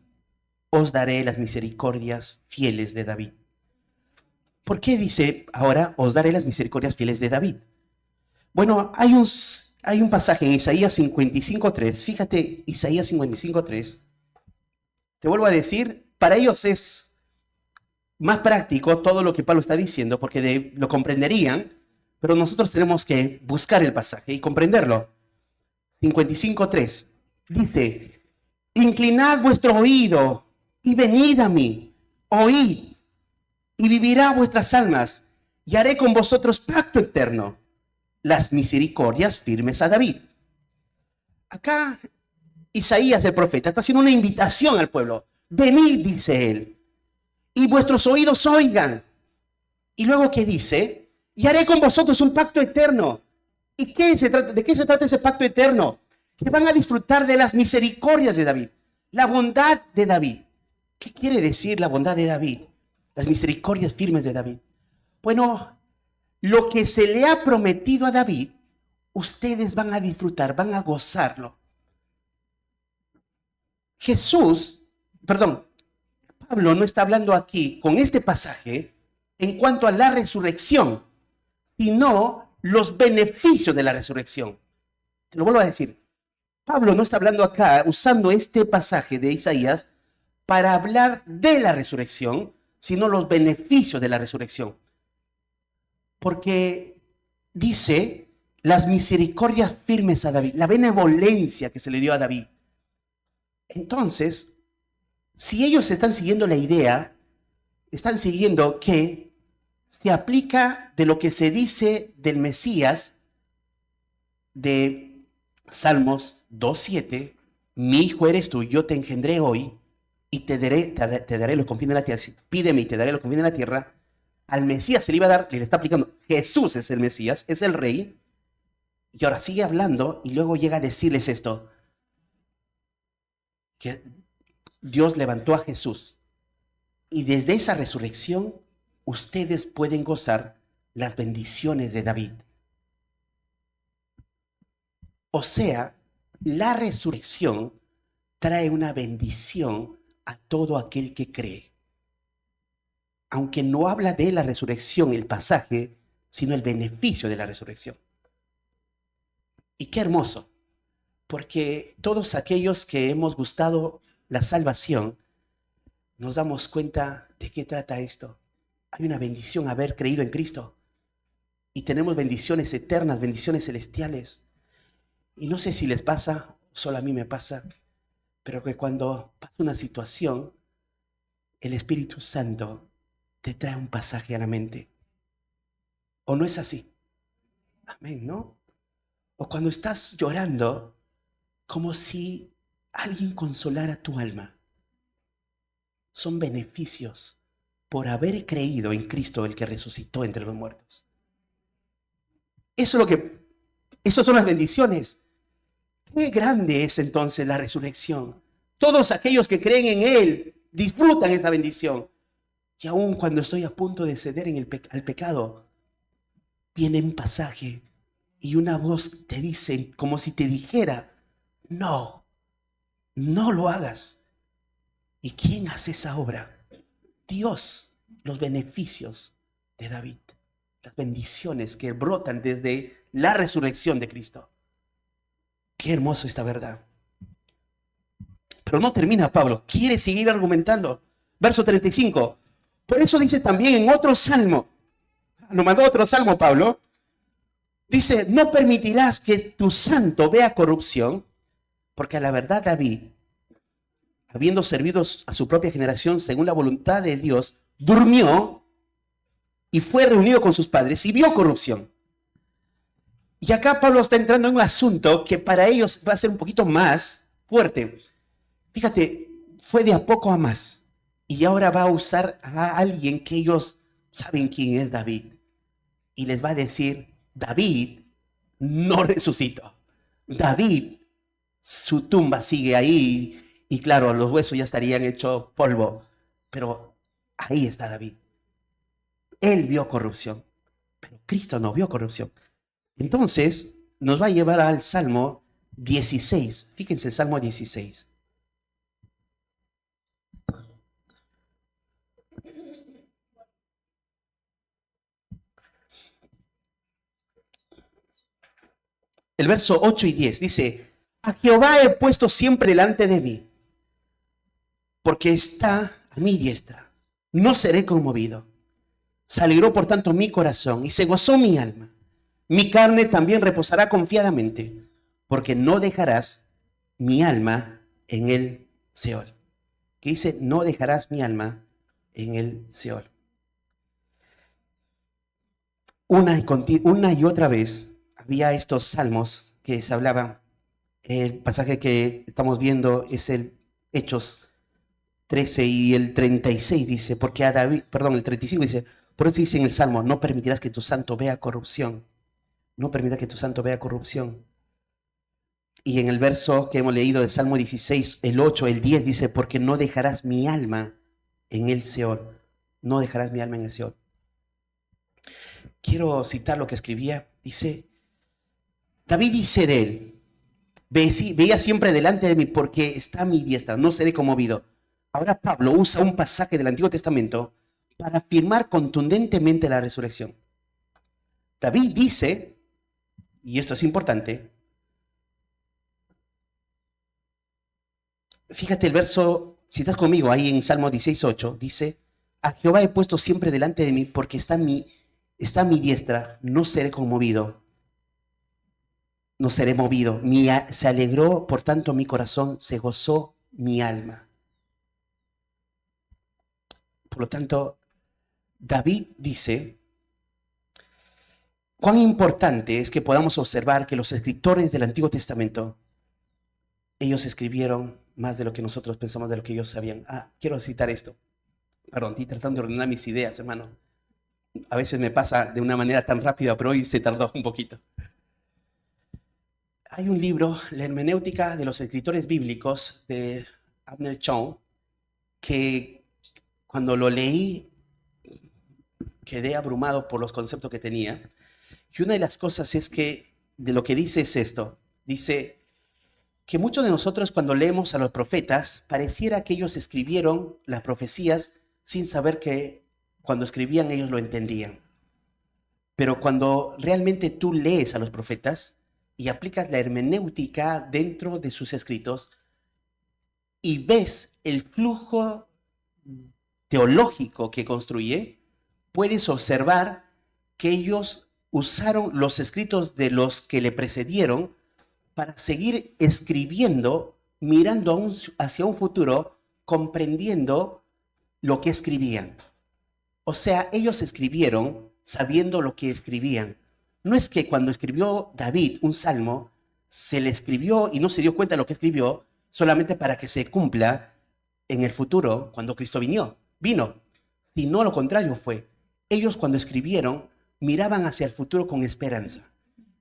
os daré las misericordias fieles de David. ¿Por qué dice ahora, os daré las misericordias fieles de David? Bueno, hay un pasaje en Isaías 55:3. Fíjate, Isaías 55:3. Te vuelvo a decir, para ellos es más práctico todo lo que Pablo está diciendo, porque lo comprenderían, pero nosotros tenemos que buscar el pasaje y comprenderlo. 55:3 dice, inclinad vuestro oído y venid a mí, oíd, y vivirá vuestras almas, y haré con vosotros pacto eterno, las misericordias firmes a David. Acá Isaías el profeta está haciendo una invitación al pueblo. Venid, dice él, y vuestros oídos oigan. Y luego, ¿qué dice? Y haré con vosotros un pacto eterno. ¿Y de qué se trata ese pacto eterno? Que van a disfrutar de las misericordias de David, la bondad de David. ¿Qué quiere decir la bondad de David? Las misericordias firmes de David. Bueno, lo que se le ha prometido a David, ustedes van a disfrutar, van a gozarlo. Pablo no está hablando aquí con este pasaje en cuanto a la resurrección, sino los beneficios de la resurrección. Te lo vuelvo a decir. Pablo no está hablando acá usando este pasaje de Isaías para hablar de la resurrección, sino los beneficios de la resurrección. Porque dice las misericordias firmes a David, la benevolencia que se le dio a David. Entonces, si ellos están siguiendo la idea, están siguiendo que se aplica de lo que se dice del Mesías de Salmos 2:7, mi hijo eres tú, yo te engendré hoy y te daré los confines de la tierra. Pídeme y te daré los confines de la tierra. Al Mesías se le iba a dar, le está aplicando. Jesús es el Mesías, es el rey. Y ahora sigue hablando y luego llega a decirles esto, que Dios levantó a Jesús. Y desde esa resurrección, ustedes pueden gozar las bendiciones de David. O sea, la resurrección trae una bendición a todo aquel que cree. Aunque no habla de la resurrección el pasaje, sino el beneficio de la resurrección. Y qué hermoso, porque todos aquellos que hemos gustado la salvación, nos damos cuenta de qué trata esto. Hay una bendición haber creído en Cristo. Y tenemos bendiciones eternas, bendiciones celestiales. Y no sé si les pasa, solo a mí me pasa, pero que cuando pasa una situación, el Espíritu Santo te trae un pasaje a la mente. ¿O no es así? Amén, ¿no? O cuando estás llorando, como si alguien consolara tu alma. Son beneficios por haber creído en Cristo, el que resucitó entre los muertos. Esas son las bendiciones. Qué grande es entonces la resurrección. Todos aquellos que creen en Él disfrutan esa bendición. Y aun cuando estoy a punto de ceder al pecado, viene un pasaje y una voz te dice, como si te dijera, no, no lo hagas. ¿Y quién hace esa obra? Dios, los beneficios de David, las bendiciones que brotan desde la resurrección de Cristo. Qué hermoso esta verdad. Pero no termina Pablo, quiere seguir argumentando. Verso 35. Por eso dice también en otro salmo, nos mandó otro salmo Pablo, dice, no permitirás que tu santo vea corrupción, porque a la verdad David, habiendo servido a su propia generación según la voluntad de Dios, durmió y fue reunido con sus padres y vio corrupción. Y acá Pablo está entrando en un asunto que para ellos va a ser un poquito más fuerte. Fíjate, fue de a poco a más. Y ahora va a usar a alguien que ellos saben quién es David. Y les va a decir, David no resucitó. David, su tumba sigue ahí. Y claro, los huesos ya estarían hechos polvo. Pero ahí está David. Él vio corrupción. Pero Cristo no vio corrupción. Entonces, nos va a llevar al Salmo 16. Fíjense el Salmo 16. El verso 8 y 10 dice, a Jehová he puesto siempre delante de mí, porque está a mi diestra. No seré conmovido. Se alegró por tanto mi corazón y se gozó mi alma. Mi carne también reposará confiadamente, porque no dejarás mi alma en el Seol. Que dice, no dejarás mi alma en el Seol. Una y otra vez había estos salmos que se hablaban. El pasaje que estamos viendo es el Hechos 13 y el 36 dice, porque a David, perdón, el 35 dice, por eso dice en el Salmo, no permitirás que tu santo vea corrupción. No permitirás que tu santo vea corrupción. Y en el verso que hemos leído del Salmo 16, el 8, el 10 dice, porque no dejarás mi alma en el Seol. No dejarás mi alma en el Seol. Quiero citar lo que escribía. Dice, David dice de él, veía siempre delante de mí porque está a mi diestra, no seré conmovido. Ahora Pablo usa un pasaje del Antiguo Testamento para afirmar contundentemente la resurrección. David dice, y esto es importante, fíjate el verso, si estás conmigo ahí en Salmo 16:8, dice, a Jehová he puesto siempre delante de mí porque está a mi diestra, no seré conmovido, no seré movido. Se alegró, por tanto, mi corazón, se gozó mi alma. Por lo tanto, David dice cuán importante es que podamos observar que los escritores del Antiguo Testamento, ellos escribieron más de lo que nosotros pensamos, de lo que ellos sabían. Quiero citar esto. Perdón, estoy tratando de ordenar mis ideas, hermano. A veces me pasa de una manera tan rápida, pero hoy se tardó un poquito. Hay un libro, La hermenéutica de los escritores bíblicos, de Abner Chong, que cuando lo leí quedé abrumado por los conceptos que tenía. Y una de las cosas es que, de lo que dice es esto. Dice que muchos de nosotros cuando leemos a los profetas, pareciera que ellos escribieron las profecías sin saber que cuando escribían ellos lo entendían. Pero cuando realmente tú lees a los profetas y aplicas la hermenéutica dentro de sus escritos y ves el flujo teológico que construye, puedes observar que ellos usaron los escritos de los que le precedieron para seguir escribiendo, mirando hacia un futuro, comprendiendo lo que escribían. O sea, ellos escribieron sabiendo lo que escribían. No es que cuando escribió David un salmo, se le escribió y no se dio cuenta de lo que escribió, solamente para que se cumpla en el futuro cuando Cristo vino. Sino lo contrario fue. Ellos cuando escribieron, miraban hacia el futuro con esperanza.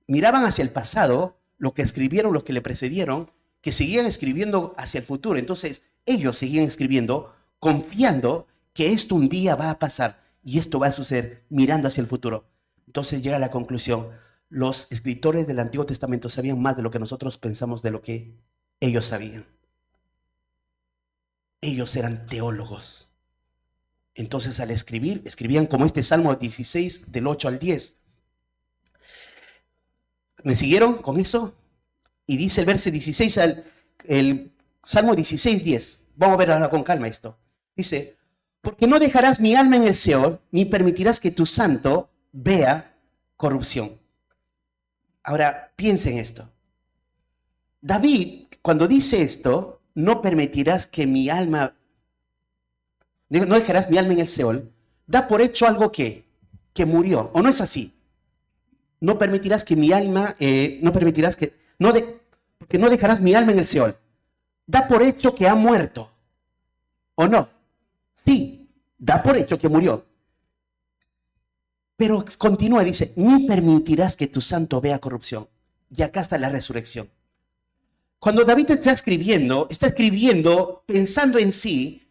Miraban hacia el pasado, lo que escribieron, los que le precedieron, que seguían escribiendo hacia el futuro. Entonces, ellos seguían escribiendo, confiando que esto un día va a pasar y esto va a suceder, mirando hacia el futuro. Entonces llega a la conclusión, los escritores del Antiguo Testamento sabían más de lo que nosotros pensamos de lo que ellos sabían. Ellos eran teólogos. Entonces al escribir, escribían como este Salmo 16 del 8 al 10. ¿Me siguieron con eso? Y dice el verso 16, el Salmo 16, 10. Vamos a ver ahora con calma esto. Dice, porque no dejarás mi alma en el Seol, ni permitirás que tu santo vea corrupción. Ahora, piensen esto. David, cuando dice esto, no permitirás que mi alma, no dejarás mi alma en el Seol, da por hecho algo que murió, ¿o no es así? No permitirás que mi alma, porque no dejarás mi alma en el Seol. Da por hecho que ha muerto, ¿o no? Sí, da por hecho que murió. Pero continúa, dice, ni permitirás que tu santo vea corrupción. Y acá está la resurrección. Cuando David está escribiendo pensando en sí,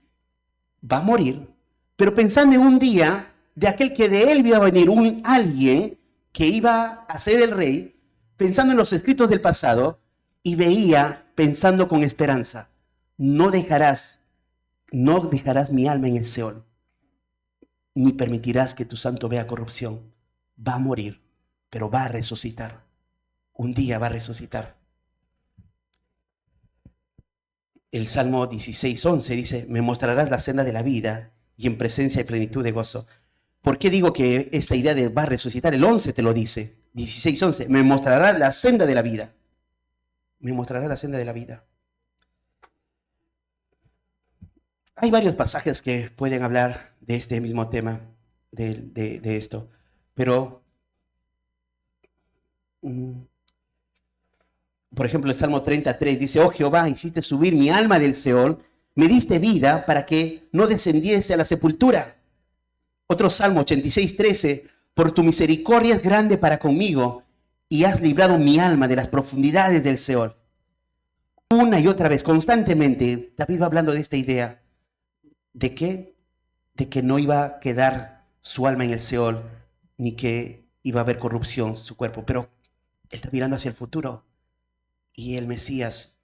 va a morir, pero pensando en un día de aquel que de él iba a venir alguien que iba a ser el rey, pensando en los escritos del pasado, y veía, pensando con esperanza, no dejarás mi alma en el Seol, ni permitirás que tu santo vea corrupción. Va a morir, pero va a resucitar. Un día va a resucitar. El Salmo 16:11 dice, me mostrarás la senda de la vida y en presencia y plenitud de gozo. ¿Por qué digo que esta idea de va a resucitar? El 11 te lo dice, 16:11, me mostrarás la senda de la vida. Me mostrarás la senda de la vida. Hay varios pasajes que pueden hablar de este mismo tema, de esto, pero por ejemplo el Salmo 33 dice, oh Jehová, hiciste subir mi alma del Seol, me diste vida para que no descendiese a la sepultura. Otro Salmo 86:13, por tu misericordia es grande para conmigo y has librado mi alma de las profundidades del Seol. Una y otra vez, constantemente, David va hablando de esta idea. ¿De qué? De que no iba a quedar su alma en el Seol, ni que iba a haber corrupción en su cuerpo. Pero él está mirando hacia el futuro. Y en el Mesías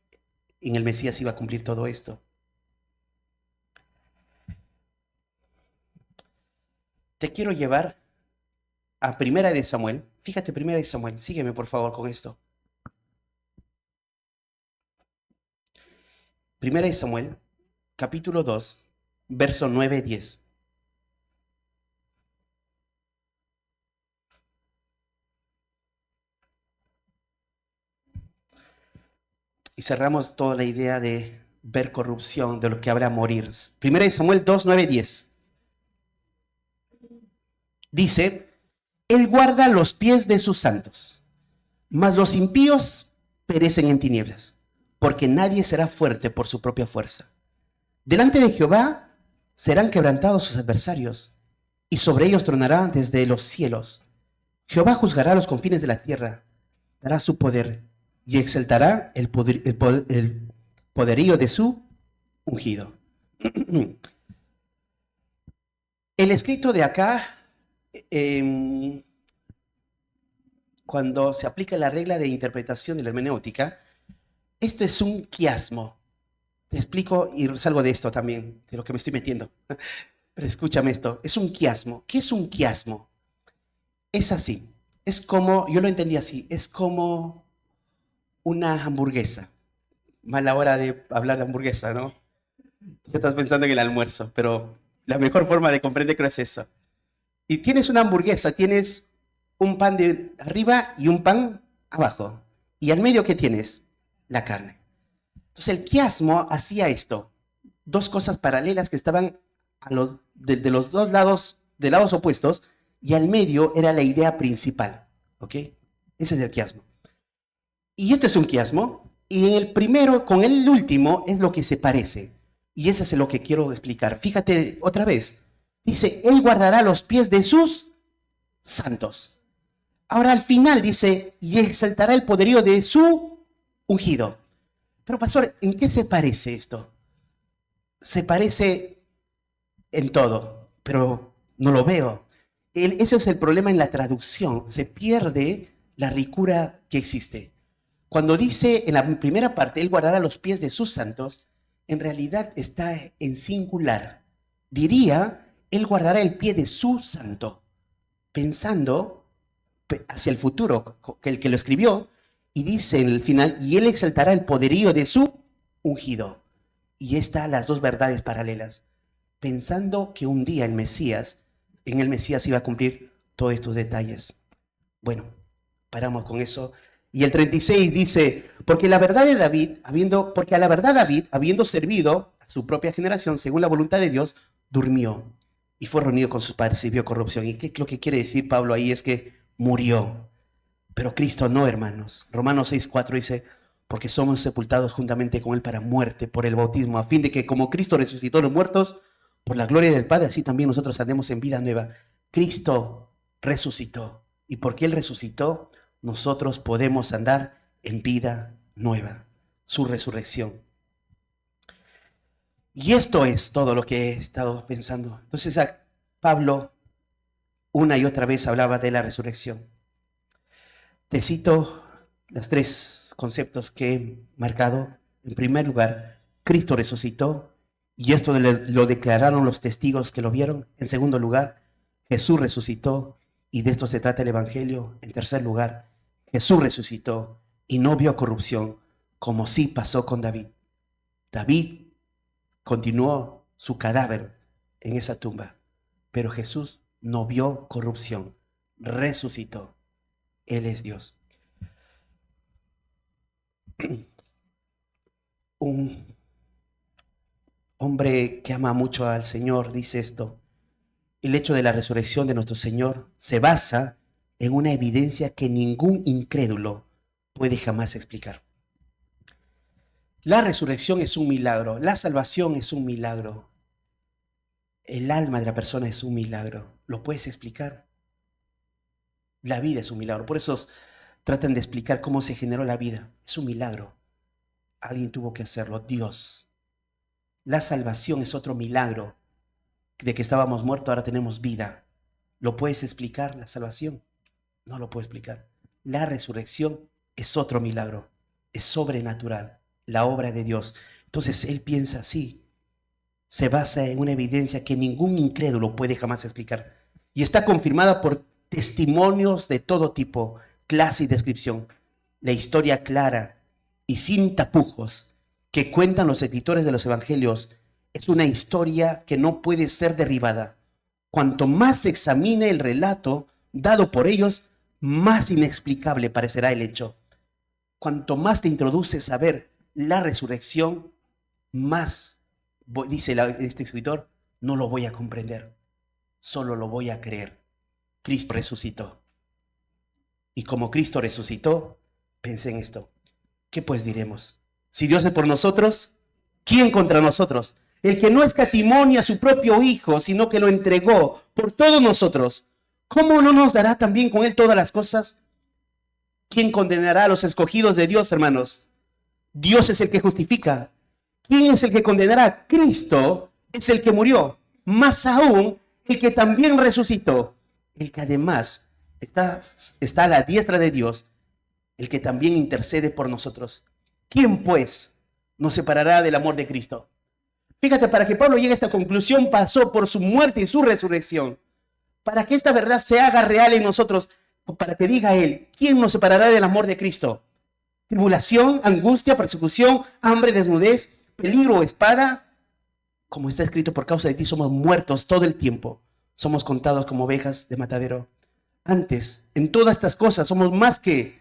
iba a cumplir todo esto. Te quiero llevar a Primera de Samuel. Fíjate, Primera de Samuel. Sígueme, por favor, con esto. Primera de Samuel, capítulo 2. Verso 9-10. Y cerramos toda la idea de ver corrupción, de lo que habrá morir. Primera de Samuel 2, 9, 10. Dice, Él guarda los pies de sus santos, mas los impíos perecen en tinieblas, porque nadie será fuerte por su propia fuerza. Delante de Jehová serán quebrantados sus adversarios, y sobre ellos tronará desde los cielos. Jehová juzgará los confines de la tierra, dará su poder y exaltará el poderío de su ungido. El escrito de acá, cuando se aplica la regla de interpretación de la hermenéutica, esto es un quiasmo. Te explico y salgo de esto también, de lo que me estoy metiendo. Pero escúchame esto, es un quiasmo. ¿Qué es un quiasmo? Es así, es como, yo lo entendí así, es como una hamburguesa. Mala hora de hablar de hamburguesa, ¿no? Ya estás pensando en el almuerzo, pero la mejor forma de comprender creo es eso. Y tienes una hamburguesa, tienes un pan de arriba y un pan abajo. Y al medio, ¿qué tienes? La carne. Entonces el quiasmo hacía esto. Dos cosas paralelas que estaban de los dos lados, de lados opuestos, y al medio era la idea principal. ¿Ok? Ese es el quiasmo. Y este es un quiasmo, y en el primero con el último es lo que se parece. Y eso es lo que quiero explicar. Fíjate otra vez. Dice, Él guardará los pies de sus santos. Ahora al final dice, y exaltará el poderío de su ungido. Pero pastor, ¿en qué se parece esto? Se parece en todo, pero no lo veo. Ese es el problema en la traducción. Se pierde la ricura que existe. Cuando dice en la primera parte, Él guardará los pies de sus santos, en realidad está en singular. Diría, Él guardará el pie de su santo, pensando hacia el futuro, que el que lo escribió, y dice en el final, y Él exaltará el poderío de su ungido. Y están las dos verdades paralelas, pensando que un día en el Mesías iba a cumplir todos estos detalles. Bueno, paramos con eso. Y el 36 dice, porque a la verdad David, habiendo servido a su propia generación según la voluntad de Dios, durmió y fue reunido con sus padres y vio corrupción. ¿Y qué lo que quiere decir Pablo ahí? Es que murió. Pero Cristo no, hermanos. Romanos 6:4 dice, porque somos sepultados juntamente con Él para muerte por el bautismo, a fin de que como Cristo resucitó a los muertos, por la gloria del Padre, así también nosotros andemos en vida nueva. Cristo resucitó. Y porque Él resucitó, nosotros podemos andar en vida nueva. Su resurrección. Y esto es todo lo que he estado pensando. Entonces Pablo una y otra vez hablaba de la resurrección. Te cito los tres conceptos que he marcado. En primer lugar, Cristo resucitó y esto lo declararon los testigos que lo vieron. En segundo lugar, Jesús resucitó y de esto se trata el Evangelio. En tercer lugar, Jesús resucitó y no vio corrupción, como sí pasó con David. David continuó su cadáver en esa tumba, pero Jesús no vio corrupción, resucitó. Él es Dios. Un hombre que ama mucho al Señor dice esto: el hecho de la resurrección de nuestro Señor se basa en una evidencia que ningún incrédulo puede jamás explicar. La resurrección es un milagro, la salvación es un milagro, el alma de la persona es un milagro. ¿Lo puedes explicar? La vida es un milagro. Por eso tratan de explicar cómo se generó la vida. Es un milagro. Alguien tuvo que hacerlo, Dios. La salvación es otro milagro. De que estábamos muertos, ahora tenemos vida. ¿Lo puedes explicar, la salvación? No lo puedo explicar. La resurrección es otro milagro. Es sobrenatural, la obra de Dios. Entonces él piensa así. Se basa en una evidencia que ningún incrédulo puede jamás explicar. Y está confirmada por testimonios de todo tipo, clase y descripción. La historia clara y sin tapujos que cuentan los escritores de los evangelios es una historia que no puede ser derribada. Cuanto más se examine el relato dado por ellos, más inexplicable parecerá el hecho. Cuanto más te introduces a ver la resurrección, más, dice este escritor, no lo voy a comprender, solo lo voy a creer. Cristo resucitó. Y como Cristo resucitó, pensé en esto. ¿Qué pues diremos? Si Dios es por nosotros, ¿quién contra nosotros? El que no escatimó ni a su propio Hijo, sino que lo entregó por todos nosotros, ¿cómo no nos dará también con Él todas las cosas? ¿Quién condenará a los escogidos de Dios, hermanos? Dios es el que justifica. ¿Quién es el que condenará? Cristo es el que murió. Más aún, el que también resucitó. El que además está a la diestra de Dios. El que también intercede por nosotros. ¿Quién pues nos separará del amor de Cristo? Fíjate, para que Pablo llegue a esta conclusión, pasó por su muerte y su resurrección. Para que esta verdad se haga real en nosotros, para que diga él, ¿quién nos separará del amor de Cristo? Tribulación, angustia, persecución, hambre, desnudez, peligro o espada. Como está escrito, por causa de ti somos muertos todo el tiempo. Somos contados como ovejas de matadero. Antes, en todas estas cosas, somos más que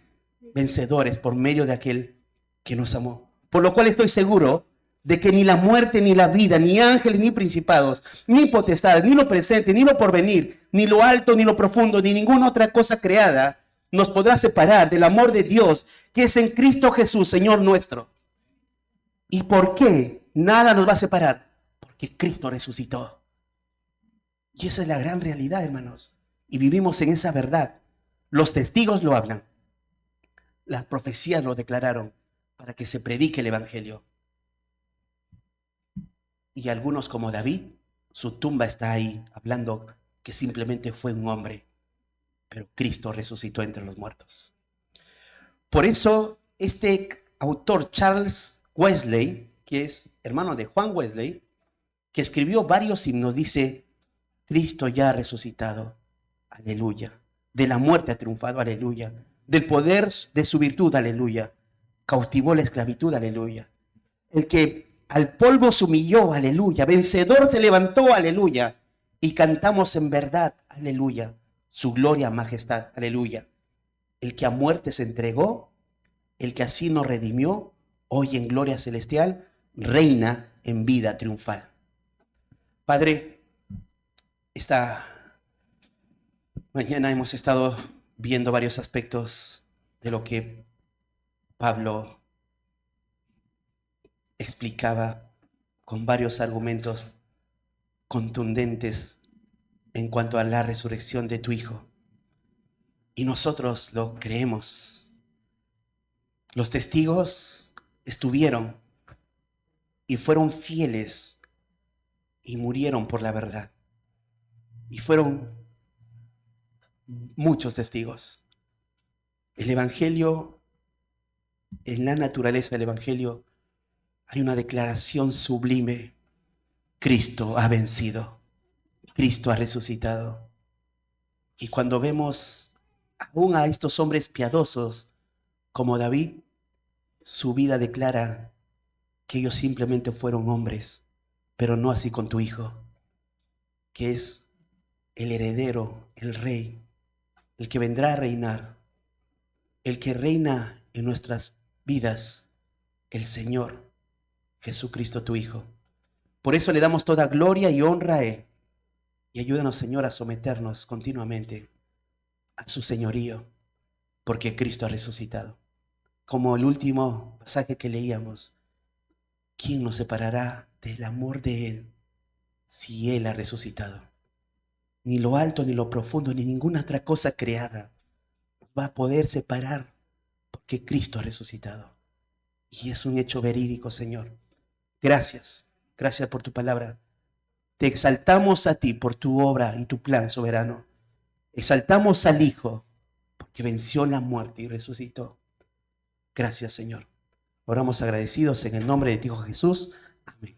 vencedores por medio de aquel que nos amó. Por lo cual estoy seguro de que ni la muerte, ni la vida, ni ángeles, ni principados, ni potestades, ni lo presente, ni lo porvenir, ni lo alto, ni lo profundo, ni ninguna otra cosa creada nos podrá separar del amor de Dios que es en Cristo Jesús, Señor nuestro. ¿Y por qué nada nos va a separar? Porque Cristo resucitó. Y esa es la gran realidad, hermanos. Y vivimos en esa verdad. Los testigos lo hablan. Las profecías lo declararon para que se predique el evangelio. Y algunos como David, su tumba está ahí hablando que simplemente fue un hombre, pero Cristo resucitó entre los muertos. Por eso este autor Charles Wesley, que es hermano de Juan Wesley, que escribió varios himnos, dice: Cristo ya ha resucitado, aleluya. De la muerte ha triunfado, aleluya. Del poder de su virtud, aleluya. Cautivó la esclavitud, aleluya. El que al polvo se humilló, aleluya. Vencedor se levantó, aleluya. Y cantamos en verdad, aleluya. Su gloria, majestad, aleluya. El que a muerte se entregó, el que así nos redimió, hoy en gloria celestial, reina en vida triunfal. Padre, esta mañana hemos estado viendo varios aspectos de lo que Pablo explicaba con varios argumentos contundentes en cuanto a la resurrección de tu Hijo. Y nosotros lo creemos. Los testigos estuvieron y fueron fieles y murieron por la verdad. Y fueron muchos testigos. El Evangelio, en la naturaleza del Evangelio, hay una declaración sublime. Cristo ha vencido. Cristo ha resucitado. Y cuando vemos aún a estos hombres piadosos como David, su vida declara que ellos simplemente fueron hombres, pero no así con tu Hijo, que es el heredero, el rey, el que vendrá a reinar, el que reina en nuestras vidas, el Señor Jesucristo tu Hijo. Por eso le damos toda gloria y honra a Él. Y ayúdanos, Señor, a someternos continuamente a su señorío, porque Cristo ha resucitado. Como el último pasaje que leíamos, ¿quién nos separará del amor de Él si Él ha resucitado? Ni lo alto, ni lo profundo, ni ninguna otra cosa creada va a poder separar, porque Cristo ha resucitado. Y es un hecho verídico, Señor. Gracias, gracias por tu palabra. Te exaltamos a ti por tu obra y tu plan soberano. Exaltamos al Hijo porque venció la muerte y resucitó. Gracias, Señor. Oramos agradecidos en el nombre de ti, Hijo Jesús. Amén.